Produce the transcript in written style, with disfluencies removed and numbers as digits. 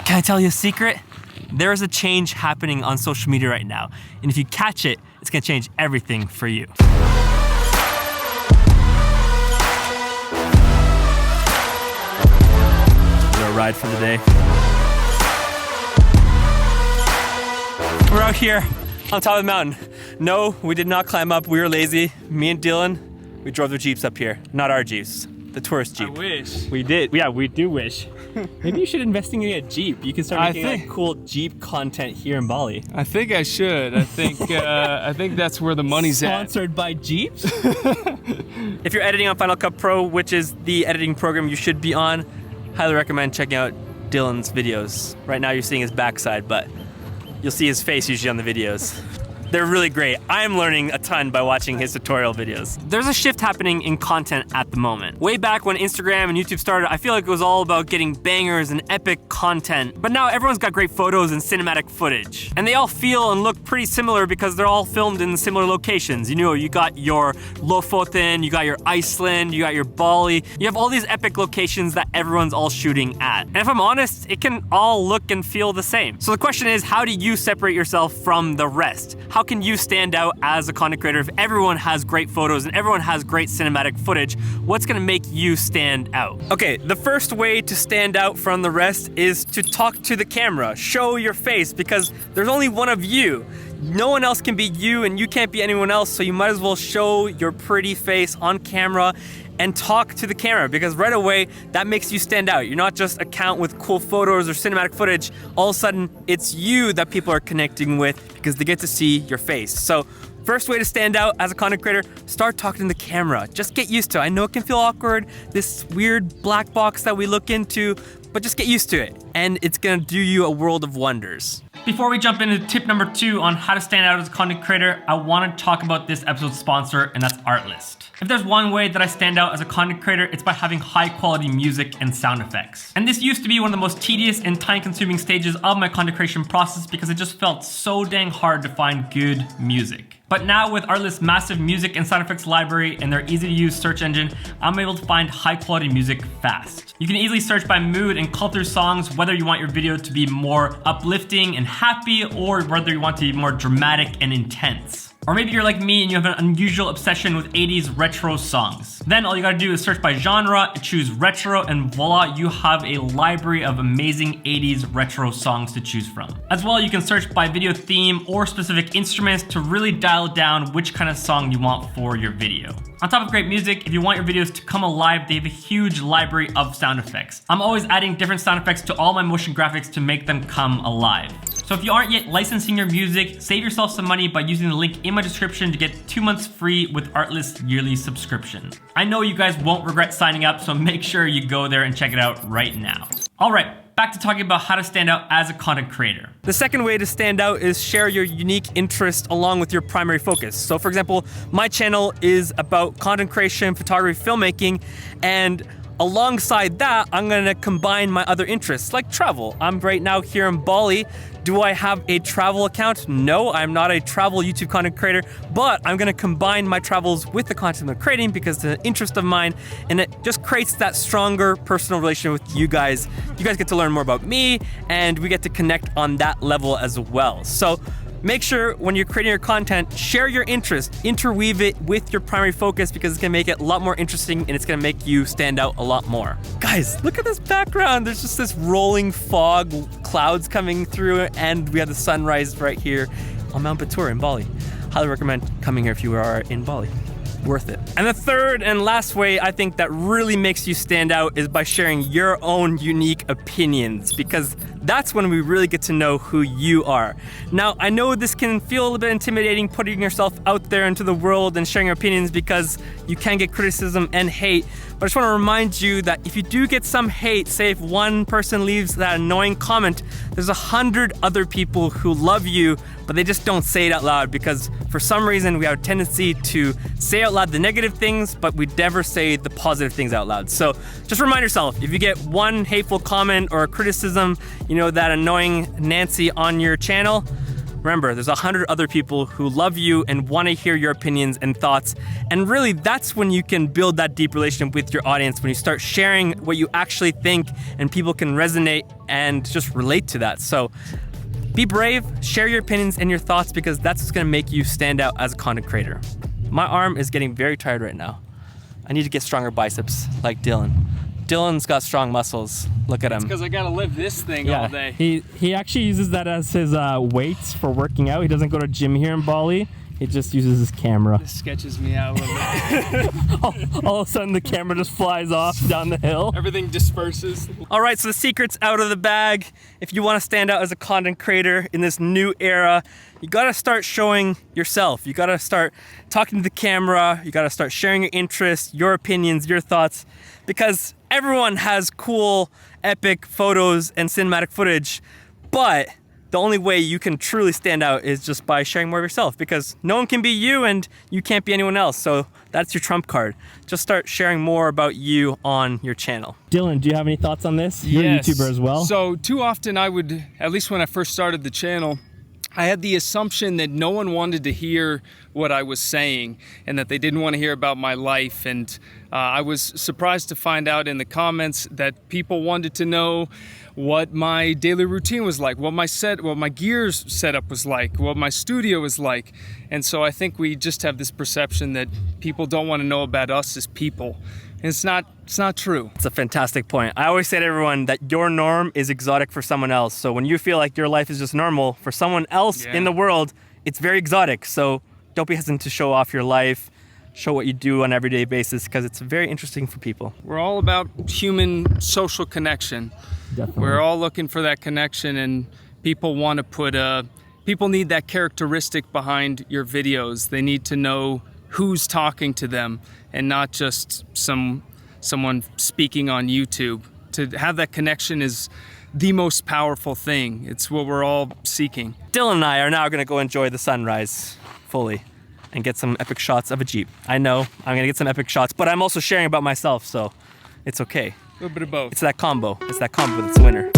Can I tell you a secret? There is a change happening on social media right now. And if you catch it, it's gonna change everything for you. We're ride for the day. We're out here on top of the mountain. No, we did not climb up. We were lazy. Me and Dylan, we drove the Jeeps up here. Not our Jeeps, the tourist Jeep. I wish. We did. Yeah, we do wish. Maybe you should invest in a Jeep. You can start making cool Jeep content here in Bali. I think I should. I think that's where the money's at. Sponsored by Jeeps? If you're editing on Final Cut Pro, which is the editing program you should be on, highly recommend checking out Dylan's videos. Right now you're seeing his backside, but you'll see his face usually on the videos. They're really great. I'm learning a ton by watching his tutorial videos. There's a shift happening in content at the moment. Way back when Instagram and YouTube started, I feel like it was all about getting bangers and epic content. But now everyone's got great photos and cinematic footage. And they all feel and look pretty similar because they're all filmed in similar locations. You know, you got your Lofoten, you got your Iceland, you got your Bali. You have all these epic locations that everyone's all shooting at. And if I'm honest, it can all look and feel the same. So the question is, how do you separate yourself from the rest? How can you stand out as a content creator if everyone has great photos and everyone has great cinematic footage? What's gonna make you stand out? Okay, the first way to stand out from the rest is to talk to the camera. Show your face, because there's only one of you. No one else can be you and you can't be anyone else, so you might as well show your pretty face on camera and talk to the camera, because right away that makes you stand out. You're not just an account with cool photos or cinematic footage. All of a sudden it's you that people are connecting with because they get to see your face. So first way to stand out as a content creator, start talking to the camera. Just get used to it. I know it can feel awkward, this weird black box that we look into, but just get used to it and it's gonna do you a world of wonders. Before we jump into tip number 2 on how to stand out as a content creator, I want to talk about this episode's sponsor, and that's Artlist. If there's one way that I stand out as a content creator, it's by having high quality music and sound effects. And this used to be one of the most tedious and time consuming stages of my content creation process because it just felt so dang hard to find good music. But now with Artlist's massive music and sound effects library and their easy to use search engine, I'm able to find high quality music fast. You can easily search by mood and cull through songs, whether you want your video to be more uplifting and happy or whether you want to be more dramatic and intense. Or maybe you're like me and you have an unusual obsession with 80s retro songs. Then all you gotta do is search by genre, choose retro, and voila, you have a library of amazing 80s retro songs to choose from. As well, you can search by video theme or specific instruments to really dial down which kind of song you want for your video. On top of great music, if you want your videos to come alive, they have a huge library of sound effects. I'm always adding different sound effects to all my motion graphics to make them come alive. So if you aren't yet licensing your music, save yourself some money by using the link in my description to get 2 months free with Artlist's yearly subscription. I know you guys won't regret signing up, so make sure you go there and check it out right now. All right, back to talking about how to stand out as a content creator. The second way to stand out is share your unique interest along with your primary focus. So for example, my channel is about content creation, photography, filmmaking, and alongside that, I'm gonna combine my other interests like travel. I'm right now here in Bali. Do I have a travel account? No, I'm not a travel YouTube content creator, but I'm gonna combine my travels with the content I'm creating because it's an interest of mine, and it just creates that stronger personal relationship with you guys. You guys get to learn more about me, and we get to connect on that level as well. So make sure when you're creating your content, share your interest, interweave it with your primary focus because it's gonna make it a lot more interesting and it's gonna make you stand out a lot more. Guys, look at this background. There's just this rolling fog, clouds coming through, and we have the sunrise right here on Mount Batur in Bali. Highly recommend coming here if you are in Bali. Worth it. And the third and last way I think that really makes you stand out is by sharing your own unique opinions, because that's when we really get to know who you are. Now, I know this can feel a little bit intimidating putting yourself out there into the world and sharing your opinions because you can get criticism and hate, but I just want to remind you that if you do get some hate, say if one person leaves that annoying comment, there's 100 other people who love you, but they just don't say it out loud because for some reason we have a tendency to say out loud the negative things, but we never say the positive things out loud. So just remind yourself, if you get one hateful comment or a criticism, you know, that annoying Nancy on your channel, Remember, there's 100 other people who love you and want to hear your opinions and thoughts. And really, that's when you can build that deep relationship with your audience, when you start sharing what you actually think and people can resonate and just relate to that. So be brave, share your opinions and your thoughts, because that's what's gonna make you stand out as a content creator. My arm is getting very tired right now. I need to get stronger biceps like Dylan. Dylan's got strong muscles. Look at him. Because I gotta lift this thing all day. He actually uses that as his weights for working out. He doesn't go to gym here in Bali. He just uses his camera. This sketches me out a little bit. All of a sudden the camera just flies off down the hill. Everything disperses. All right, so the secret's out of the bag. If you want to stand out as a content creator in this new era, you gotta start showing yourself. You gotta start talking to the camera. You gotta start sharing your interests, your opinions, your thoughts, because everyone has cool, epic photos and cinematic footage, but the only way you can truly stand out is just by sharing more of yourself, because no one can be you and you can't be anyone else. So that's your trump card. Just start sharing more about you on your channel. Dylan, do you have any thoughts on this? You're a YouTuber as well. So too often I would, at least when I first started the channel, I had the assumption that no one wanted to hear what I was saying and that they didn't want to hear about my life. And I was surprised to find out in the comments that people wanted to know what my daily routine was like, what my gears setup was like, what my studio was like. And so I think we just have this perception that people don't want to know about us as people. And it's not true. It's a fantastic point. I always say to everyone that your norm is exotic for someone else. So when you feel like your life is just normal, for someone else in the world, it's very exotic. So don't be hesitant to show off your life, show what you do on an everyday basis, because it's very interesting for people. We're all about human social connection. Definitely. We're all looking for that connection, and people want to people need that characteristic behind your videos. They need to know who's talking to them and not just someone speaking on YouTube. To have that connection is the most powerful thing. It's what we're all seeking. Dylan and I are now gonna go enjoy the sunrise fully and get some epic shots of a Jeep. I know I'm gonna get some epic shots, but I'm also sharing about myself, so it's okay. A little bit of both. It's that combo that's the winner.